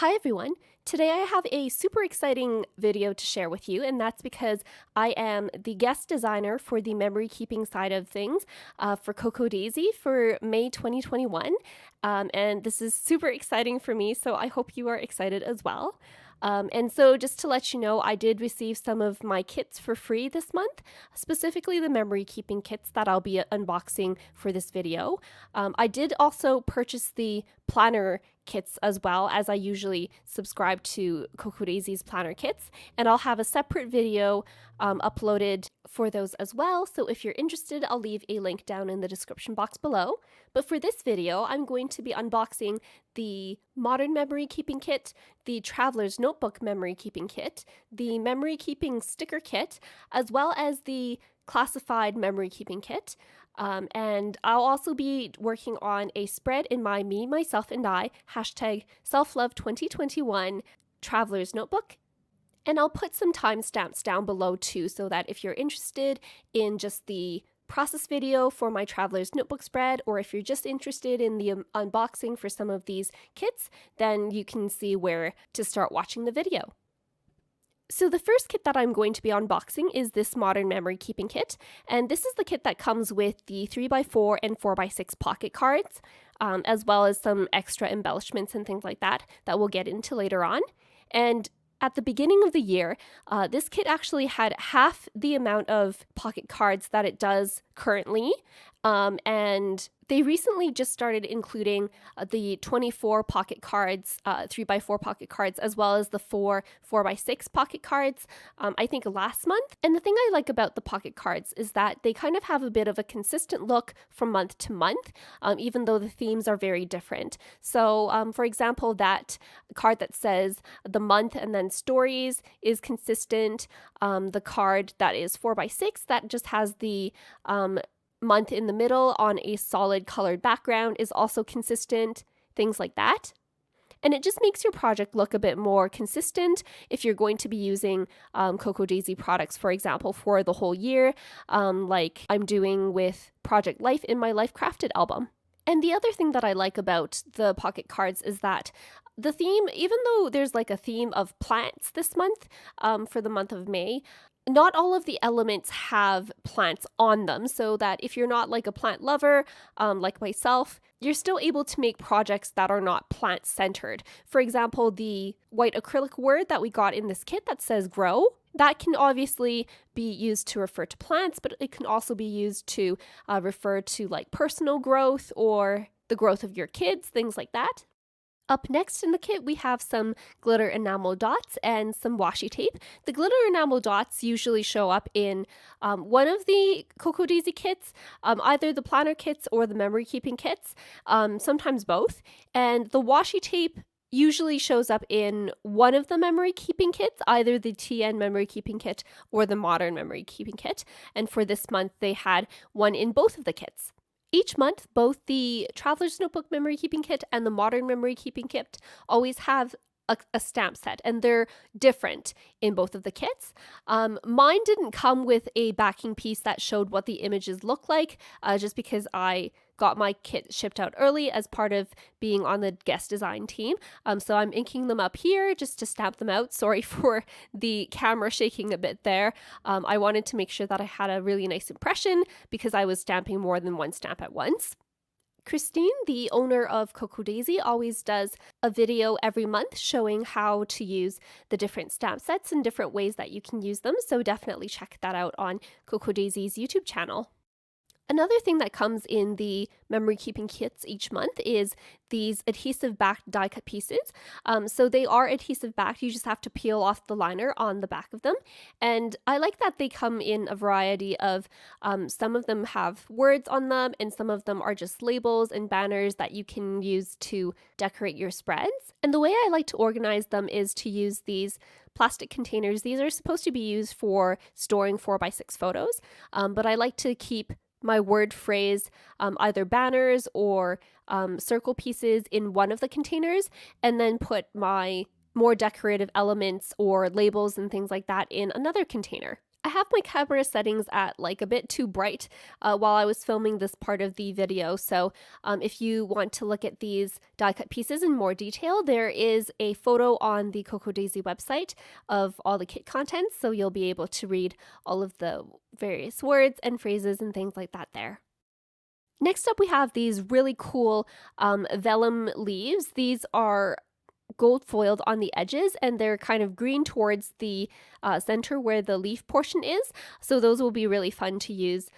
Hi everyone! Today I have a super exciting video to share with you, and that's because I am the guest designer for the memory keeping side of things for Cocoa Daisy for May 2021. And this is super exciting for me, so I hope you are excited as well. And so just to let you know, I did receive some of my kits for free this month, specifically the memory keeping kits that I'll be unboxing for this video. I did also purchase the planner kits as well, as I usually subscribe to Cocoa Daisy's planner kits, and I'll have a separate video uploaded for those as well. So if you're interested, I'll leave a link down in the description box below. But for this video, I'm going to be unboxing the Modern Memory Keeping Kit, the Traveler's Notebook Memory Keeping Kit, the Memory Keeping Sticker Kit, as well as the Classified Memory Keeping Kit. And I'll also be working on a spread in my Me, Myself, and I hashtag selflove2021 Traveler's Notebook. And I'll put some timestamps down below too, so that if you're interested in just the process video for my Traveler's Notebook spread, or if you're just interested in the unboxing for some of these kits, then you can see where to start watching the video. So the first kit that I'm going to be unboxing is this Modern Memory Keeping Kit, and this is the kit that comes with the 3x4 and 4x6 pocket cards, as well as some extra embellishments and things like that we'll get into later on. And at the beginning of the year, this kit actually had half the amount of pocket cards that it does currently, and they recently just started including the 24 pocket cards, 3x4 pocket cards, as well as the 4x6 pocket cards, I think last month. And the thing I like about the pocket cards is that they kind of have a bit of a consistent look from month to month, even though the themes are very different. So, for example, that card that says the month and then stories is consistent. The card that is 4x6 that just has the month in the middle on a solid colored background is also consistent, things like that. And it just makes your project look a bit more consistent if you're going to be using Cocoa Daisy products, for example, for the whole year, like I'm doing with Project Life in my Life Crafted album. And the other thing that I like about the pocket cards is that the theme, even though there's like a theme of plants this month, for the month of May, not all of the elements have plants on them, so that if you're not like a plant lover, like myself, you're still able to make projects that are not plant centered. For example, the white acrylic word that we got in this kit that says grow, that can obviously be used to refer to plants, but it can also be used to refer to like personal growth or the growth of your kids, things like that. Up next in the kit, we have some glitter enamel dots and some washi tape. The glitter enamel dots usually show up in one of the Cocoa Daisy kits, either the planner kits or the memory keeping kits, sometimes both. And the washi tape usually shows up in one of the memory keeping kits, either the TN memory keeping kit or the modern memory keeping kit. And for this month, they had one in both of the kits. Each month, both the Traveler's Notebook Memory Keeping Kit and the Modern Memory Keeping Kit always have a stamp set, and they're different in both of the kits. Mine didn't come with a backing piece that showed what the images look like, just because I got my kit shipped out early as part of being on the guest design team. So I'm inking them up here just to stamp them out. Sorry for the camera shaking a bit there. I wanted to make sure that I had a really nice impression because I was stamping more than one stamp at once. Christine, the owner of Cocoa Daisy, always does a video every month showing how to use the different stamp sets and different ways that you can use them, so definitely check that out on Cocoa Daisy's YouTube channel. Another thing that comes in the memory keeping kits each month is these adhesive backed die cut pieces. So they are adhesive backed, you just have to peel off the liner on the back of them. And I like that they come in a variety of, some of them have words on them and some of them are just labels and banners that you can use to decorate your spreads. And the way I like to organize them is to use these plastic containers. These are supposed to be used for storing 4x6 photos, but I like to keep my word phrase, either banners or circle pieces in one of the containers, and then put my more decorative elements or labels and things like that in another container. I have my camera settings at like a bit too bright while I was filming this part of the video. So if you want to look at these die cut pieces in more detail, there is a photo on the Cocoa Daisy website of all the kit contents. So you'll be able to read all of the various words and phrases and things like that there. Next up, we have these really cool vellum leaves. These are gold foiled on the edges, and they're kind of green towards the center where the leaf portion is. So those will be really fun to use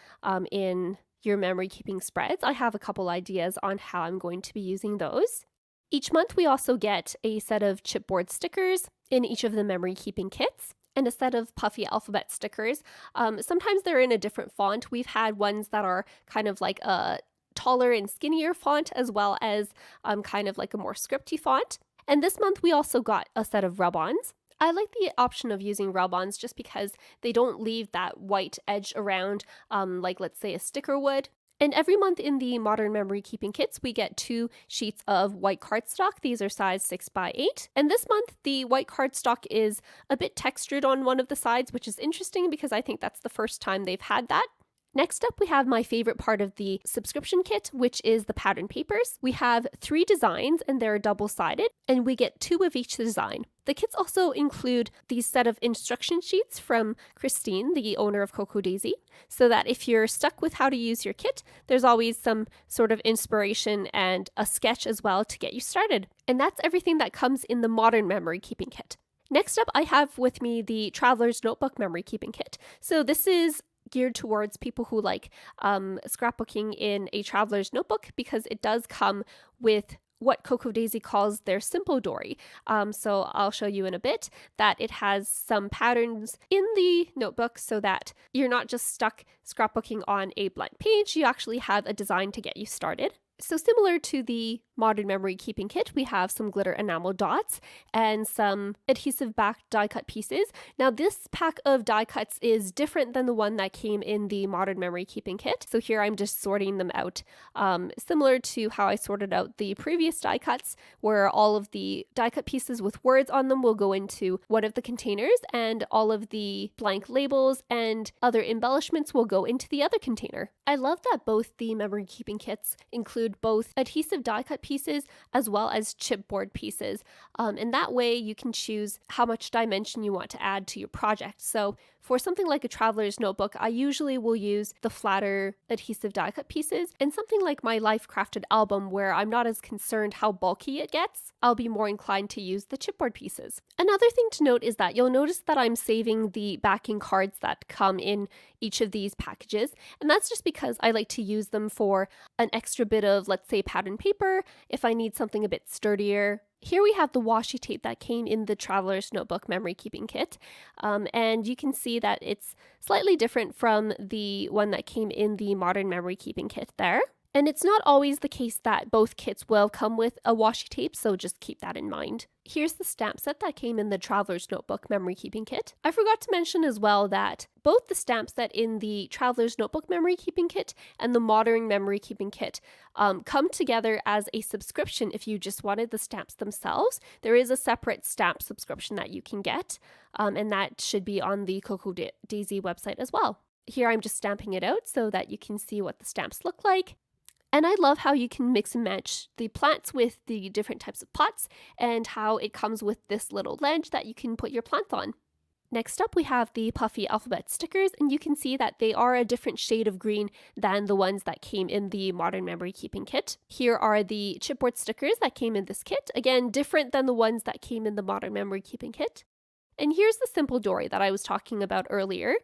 in your memory keeping spreads. I have a couple ideas on how I'm going to be using those. Each month we also get a set of chipboard stickers in each of the memory keeping kits, and a set of puffy alphabet stickers. Sometimes they're in a different font. We've had ones that are kind of like a taller and skinnier font, as well as kind of like a more scripty font. And this month we also got a set of rub-ons. I like the option of using rub-ons just because they don't leave that white edge around like, let's say, a sticker would. And every month in the Modern Memory Keeping kits, we get 2 sheets of white cardstock. These are size 6x8. And this month, the white cardstock is a bit textured on one of the sides, which is interesting because I think that's the first time they've had that. Next up, we have my favorite part of the subscription kit, which is the pattern papers. We have 3 designs and they're double-sided, and we get 2 of each design. The kits also include these set of instruction sheets from Christine, the owner of Cocoa Daisy, so that if you're stuck with how to use your kit, there's always some sort of inspiration and a sketch as well to get you started. And that's everything that comes in the Modern Memory Keeping kit. Next up, I have with me the Traveler's Notebook Memory Keeping kit. So this is geared towards people who like scrapbooking in a traveler's notebook, because it does come with what Cocoa Daisy calls their simple dory. So I'll show you in a bit that it has some patterns in the notebook so that you're not just stuck scrapbooking on a blank page, you actually have a design to get you started. So similar to the Modern Memory Keeping kit, we have some glitter enamel dots and some adhesive backed die cut pieces. Now this pack of die cuts is different than the one that came in the Modern Memory Keeping kit. So here I'm just sorting them out, similar to how I sorted out the previous die cuts, where all of the die cut pieces with words on them will go into one of the containers, and all of the blank labels and other embellishments will go into the other container. I love that both the memory keeping kits include both adhesive die cut pieces as well as chipboard pieces. And that way you can choose how much dimension you want to add to your project. So for something like a traveler's notebook, I usually will use the flatter adhesive die cut pieces, and something like my Life Crafted album, where I'm not as concerned how bulky it gets, I'll be more inclined to use the chipboard pieces. Another thing to note is that you'll notice that I'm saving the backing cards that come in each of these packages, and that's just because I like to use them for an extra bit of, let's say, pattern paper, if I need something a bit sturdier. Here we have the washi tape that came in the Traveler's Notebook Memory Keeping kit, and you can see that it's slightly different from the one that came in the Modern Memory Keeping kit there. And it's not always the case that both kits will come with a washi tape, so just keep that in mind. Here's the stamp set that came in the Traveler's Notebook Memory Keeping kit. I forgot to mention as well that both the stamp set in the Traveler's Notebook Memory Keeping kit and the Modern Memory Keeping kit come together as a subscription if you just wanted the stamps themselves. There is a separate stamp subscription that you can get, and that should be on the Cocoa Daisy website as well. Here I'm just stamping it out so that you can see what the stamps look like. And I love how you can mix and match the plants with the different types of pots, and how it comes with this little ledge that you can put your plants on. Next up, we have the puffy alphabet stickers, and you can see that they are a different shade of green than the ones that came in the Modern Memory Keeping kit. Here are the chipboard stickers that came in this kit, again, different than the ones that came in the Modern Memory Keeping kit. And here's the simple dory that I was talking about earlier.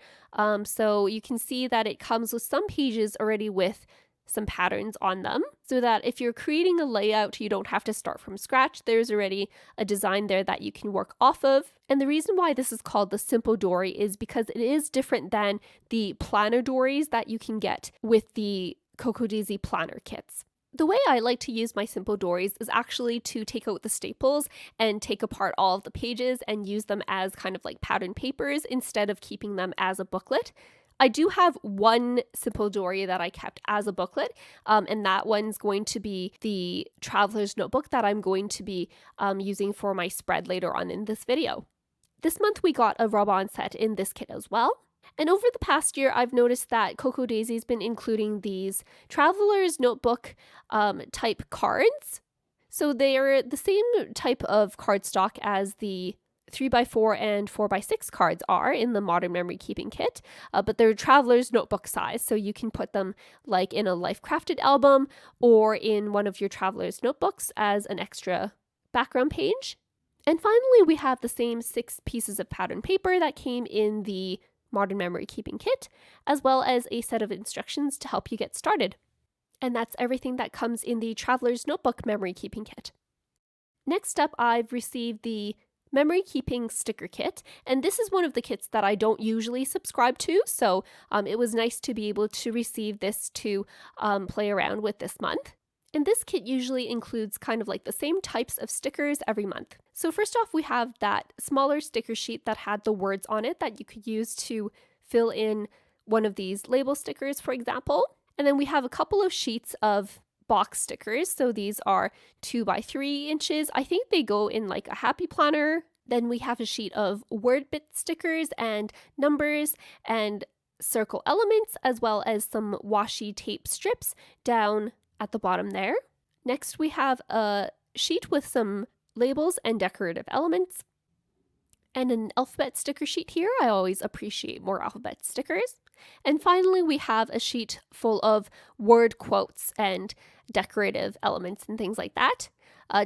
So you can see that it comes with some pages already with some patterns on them, so that if you're creating a layout, you don't have to start from scratch. There's already a design there that you can work off of. And the reason why this is called the simple dory is because it is different than the planner dories that you can get with the Cocoa Daisy planner kits. The way I like to use my simple dories is actually to take out the staples and take apart all of the pages and use them as kind of like pattern papers instead of keeping them as a booklet. I do have one simple dory that I kept as a booklet, and that one's going to be the Traveler's Notebook that I'm going to be using for my spread later on in this video. This month we got a rub-on set in this kit as well. And over the past year, I've noticed that Cocoa Daisy's been including these traveler's notebook type cards. So they're the same type of cardstock as the 3x4 and 4x6 cards are in the Modern Memory Keeping Kit, but they're traveler's notebook size, so you can put them like in a Life Crafted album or in one of your traveler's notebooks as an extra background page. And finally, we have the same 6 pieces of pattern paper that came in the Modern Memory Keeping Kit, as well as a set of instructions to help you get started. And that's everything that comes in the Traveler's Notebook Memory Keeping Kit. Next up, I've received the Memory Keeping Sticker Kit, and this is one of the kits that I don't usually subscribe to, so it was nice to be able to receive this to play around with this month. And this kit usually includes kind of like the same types of stickers every month. So first off, we have that smaller sticker sheet that had the words on it that you could use to fill in one of these label stickers, for example. And then we have a couple of sheets of box stickers. So these are 2x3 inches. I think they go in like a happy planner. Then we have a sheet of word bit stickers and numbers and circle elements, as well as some washi tape strips down at the bottom there. Next, we have a sheet with some labels and decorative elements, and an alphabet sticker sheet here. I always appreciate more alphabet stickers. And finally, we have a sheet full of word quotes and decorative elements and things like that.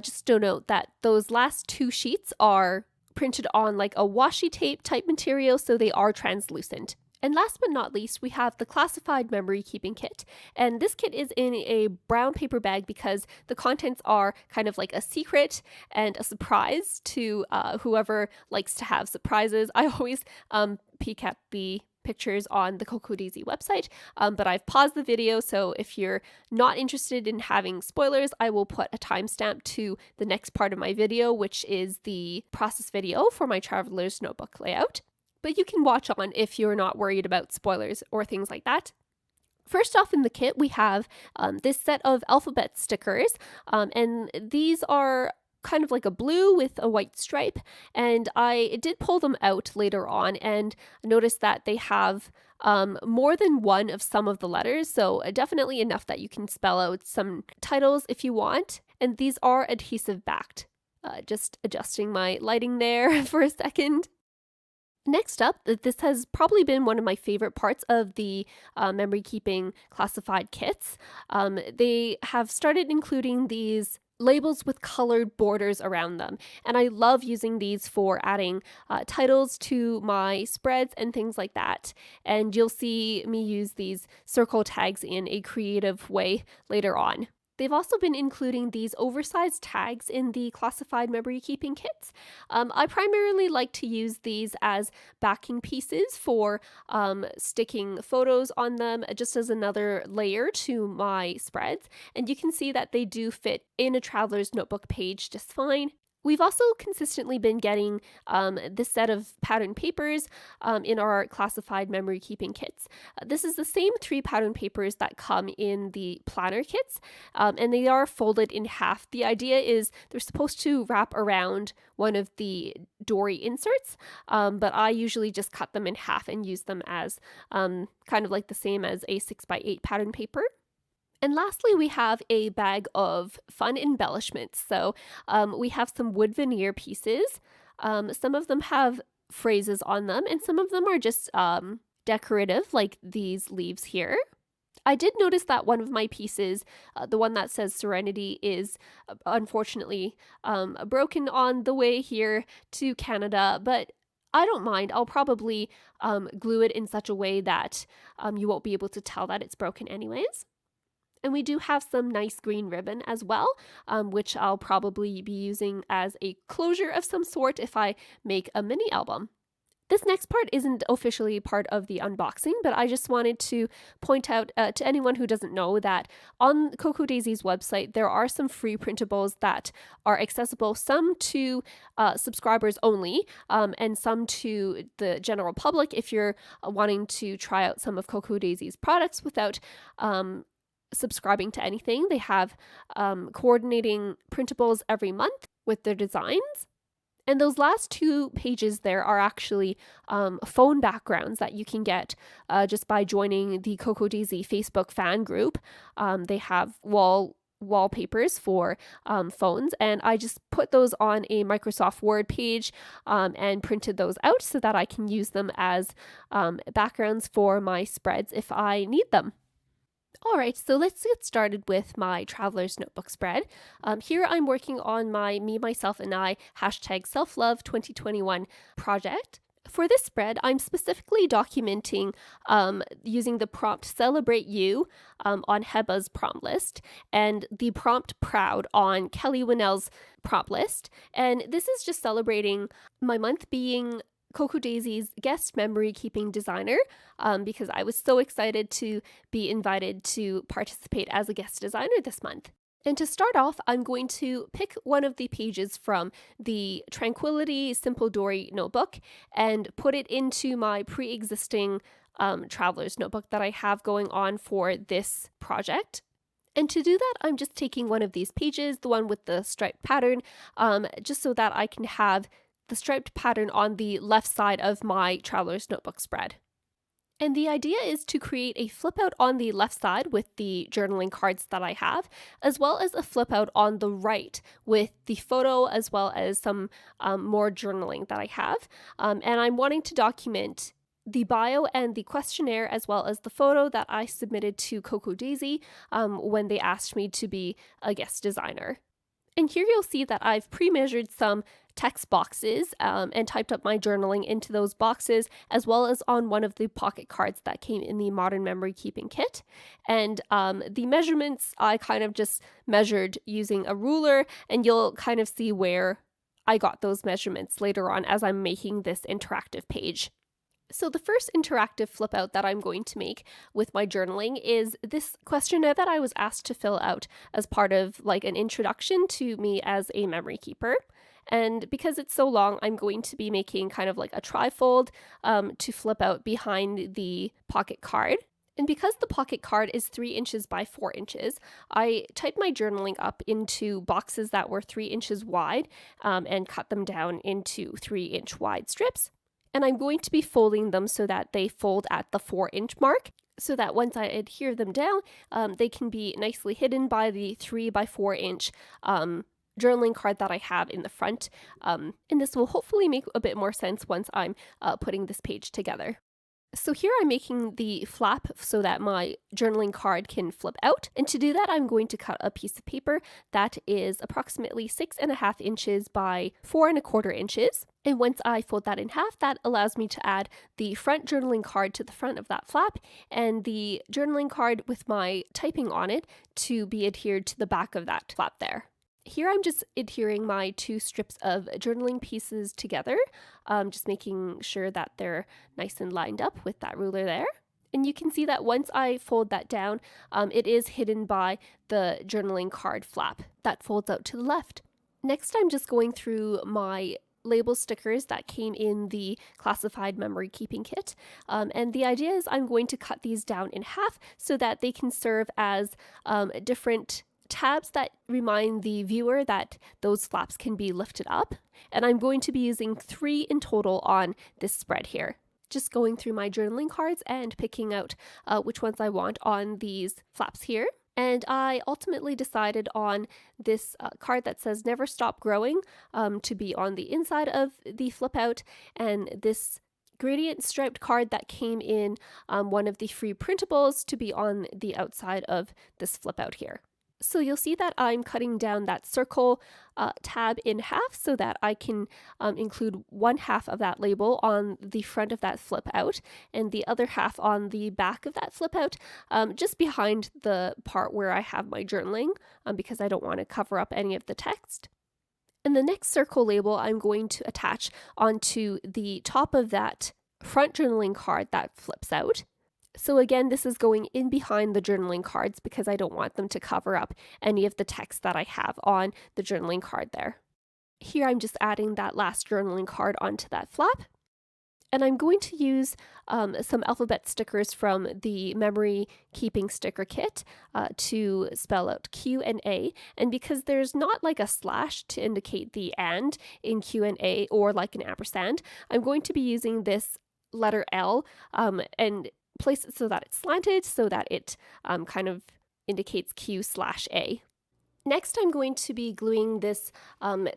Just to note that those last 2 sheets are printed on like a washi tape type material, so they are translucent. And last but not least, we have the Classified Memory Keeping Kit. And this kit is in a brown paper bag because the contents are kind of like a secret and a surprise to whoever likes to have surprises. I always peek at the pictures on the Cocoa Daisy website, but I've paused the video, so if you're not interested in having spoilers, I will put a timestamp to the next part of my video, which is the process video for my Traveler's Notebook layout. But you can watch on if you're not worried about spoilers or things like that. First off in the kit, we have this set of alphabet stickers, and these are kind of like a blue with a white stripe, and I did pull them out later on and noticed that they have more than one of some of the letters, so definitely enough that you can spell out some titles if you want, and these are adhesive backed. Just adjusting my lighting there for a second. Next up, this has probably been one of my favorite parts of the memory keeping classified kits. They have started including these labels with colored borders around them, and I love using these for adding titles to my spreads and things like that. And you'll see me use these circle tags in a creative way later on. They've also been including these oversized tags in the classified memory keeping kits. I primarily like to use these as backing pieces for sticking photos on them, just as another layer to my spreads. And you can see that they do fit in a traveler's notebook page just fine. We've also consistently been getting this set of pattern papers in our classified memory keeping kits. This is the same 3 pattern papers that come in the planner kits, and they are folded in half. The idea is they're supposed to wrap around one of the dory inserts, but I usually just cut them in half and use them as kind of like the same as a 6x8 pattern paper. And lastly, we have a bag of fun embellishments. So we have some wood veneer pieces. Some of them have phrases on them, and some of them are just decorative, like these leaves here. I did notice that one of my pieces, the one that says Serenity, is unfortunately broken on the way here to Canada, but I don't mind. I'll probably glue it in such a way that you won't be able to tell that it's broken anyways. And we do have some nice green ribbon as well, which I'll probably be using as a closure of some sort if I make a mini album. This next part isn't officially part of the unboxing, but I just wanted to point out to anyone who doesn't know that on Cocoa Daisy's website, there are some free printables that are accessible, some to subscribers only, and some to the general public if you're wanting to try out some of Cocoa Daisy's products without subscribing to anything. They have coordinating printables every month with their designs. And those last two pages there are actually phone backgrounds that you can get just by joining the Coco Daisy Facebook fan group. They have wallpapers for phones, and I just put those on a Microsoft Word page and printed those out so that I can use them as backgrounds for my spreads if I need them. All right, so let's get started with my Traveler's Notebook spread. Here I'm working on my Me, Myself, and I #SelfLove2021 project. For this spread, I'm specifically documenting using the prompt Celebrate You on Heba's prompt list and the prompt Proud on Kelly Winnell's prompt list. And this is just celebrating my month being Coco Daisy's guest memory keeping designer because I was so excited to be invited to participate as a guest designer this month. And to start off, I'm going to pick one of the pages from the Tranquility Simple Dory notebook and put it into my pre-existing traveler's notebook that I have going on for this project. And to do that, I'm just taking one of these pages, the one with the striped pattern, just so that I can have the striped pattern on the left side of my Traveler's Notebook spread. And the idea is to create a flip out on the left side with the journaling cards that I have, as well as a flip out on the right with the photo, as well as some more journaling that I have. And I'm wanting to document the bio and the questionnaire, as well as the photo that I submitted to Coco Daisy when they asked me to be a guest designer. And here you'll see that I've pre-measured some text boxes and typed up my journaling into those boxes, as well as on one of the pocket cards that came in the Modern Memory Keeping Kit. And the measurements I kind of just measured using a ruler, and you'll kind of see where I got those measurements later on as I'm making this interactive page. So the first interactive flip out that I'm going to make with my journaling is this questionnaire that I was asked to fill out as part of like an introduction to me as a memory keeper. And because it's so long, I'm going to be making kind of like a trifold to flip out behind the pocket card. And because the pocket card is 3 inches by 4 inches, I typed my journaling up into boxes that were 3 inches wide and cut them down into 3-inch wide strips. And I'm going to be folding them so that they fold at the 4-inch mark, so that once I adhere them down, they can be nicely hidden by the 3 by 4 inch journaling card that I have in the front. And this will hopefully make a bit more sense once I'm putting this page together. So here I'm making the flap so that my journaling card can flip out. And to do that, I'm going to cut a piece of paper that is approximately 6.5 inches by 4.25 inches. And once I fold that in half, that allows me to add the front journaling card to the front of that flap and the journaling card with my typing on it to be adhered to the back of that flap there. Here I'm just adhering my 2 strips of journaling pieces together, just making sure that they're nice and lined up with that ruler there. And you can see that once I fold that down, it is hidden by the journaling card flap that folds out to the left. Next, I'm just going through my label stickers that came in the classified memory keeping kit. And the idea is I'm going to cut these down in half so that they can serve as different tabs that remind the viewer that those flaps can be lifted up. And I'm going to be using 3 in total on this spread here. Just going through my journaling cards and picking out which ones I want on these flaps here. And I ultimately decided on this card that says Never Stop Growing to be on the inside of the flip out, and this gradient striped card that came in one of the free printables to be on the outside of this flip out here. So you'll see that I'm cutting down that circle tab in half so that I can include 1/2 of that label on the front of that flip out and the other half on the back of that flip out, just behind the part where I have my journaling because I don't want to cover up any of the text. And the next circle label I'm going to attach onto the top of that front journaling card that flips out. So again, this is going in behind the journaling cards because I don't want them to cover up any of the text that I have on the journaling card there. Here I'm just adding that last journaling card onto that flap. And I'm going to use some alphabet stickers from the memory keeping sticker kit to spell out Q and A. And because there's not like a slash to indicate the and in Q and A or like an ampersand, I'm going to be using this letter L and place it so that it's slanted so that it kind of indicates Q/A. Next, I'm going to be gluing this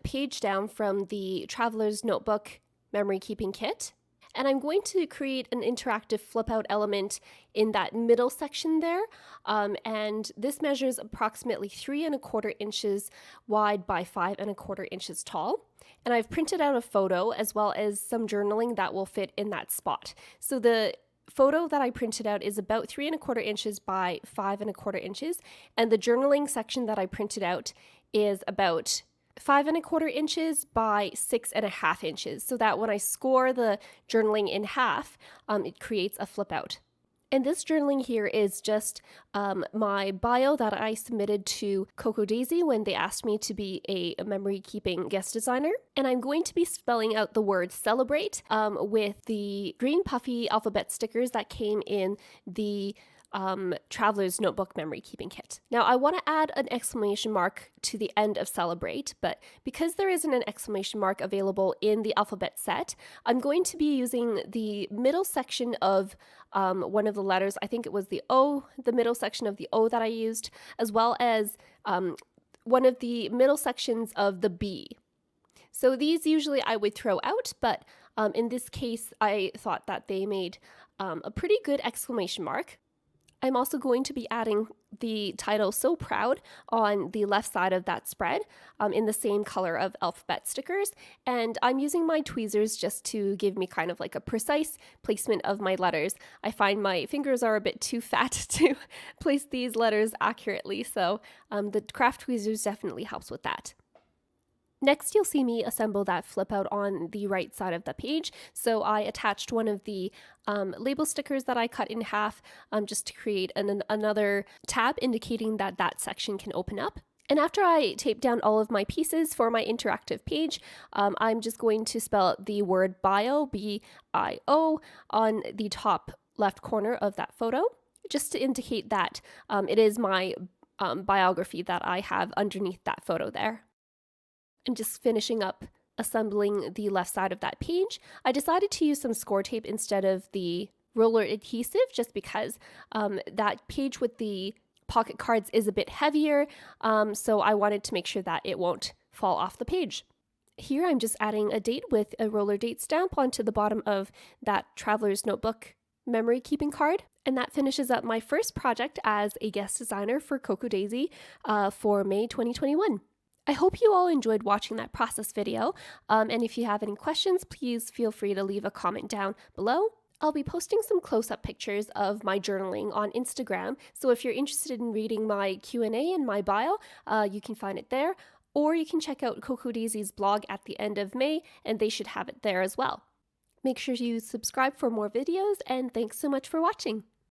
page down from the Traveler's Notebook memory keeping kit. And I'm going to create an interactive flip out element in that middle section there. And this measures approximately 3¼ inches wide by 5¼ inches tall. And I've printed out a photo as well as some journaling that will fit in that spot. So the photo that I printed out is about 3¼ inches by 5¼ inches. And the journaling section that I printed out is about 5¼ inches by 6½ inches, so that when I score the journaling in half, it creates a flip out. And this journaling here is just my bio that I submitted to Cocoa Daisy when they asked me to be a memory keeping guest designer. And I'm going to be spelling out the word celebrate with the green puffy alphabet stickers that came in the Traveler's Notebook memory keeping kit. Now I want to add an exclamation mark to the end of celebrate, but because there isn't an exclamation mark available in the alphabet set, I'm going to be using the middle section of one of the letters. I think it was the O, the middle section of the O that I used, as well as one of the middle sections of the B. So these usually I would throw out, but in this case I thought that they made a pretty good exclamation mark. I'm also going to be adding the title So Proud on the left side of that spread in the same color of alphabet stickers. And I'm using my tweezers just to give me kind of like a precise placement of my letters. I find my fingers are a bit too fat to place these letters accurately, so the craft tweezers definitely helps with that. Next, you'll see me assemble that flip out on the right side of the page. So I attached one of the label stickers that I cut in half just to create another tab indicating that that section can open up. And after I tape down all of my pieces for my interactive page, I'm just going to spell out the word bio, B-I-O, on the top left corner of that photo, just to indicate that it is my biography that I have underneath that photo there. And just finishing up assembling the left side of that page, I decided to use some score tape instead of the roller adhesive just because that page with the pocket cards is a bit heavier, so I wanted to make sure that it won't fall off the page. Here I'm just adding a date with a roller date stamp onto the bottom of that Traveler's Notebook memory keeping card. And that finishes up my first project as a guest designer for Cocoa Daisy for May 2021. I hope you all enjoyed watching that process video, and if you have any questions, please feel free to leave a comment down below. I'll be posting some close-up pictures of my journaling on Instagram, so if you're interested in reading my Q&A and my bio, you can find it there, or you can check out Cocoa Daisy's blog at the end of May, and they should have it there as well. Make sure you subscribe for more videos, and thanks so much for watching!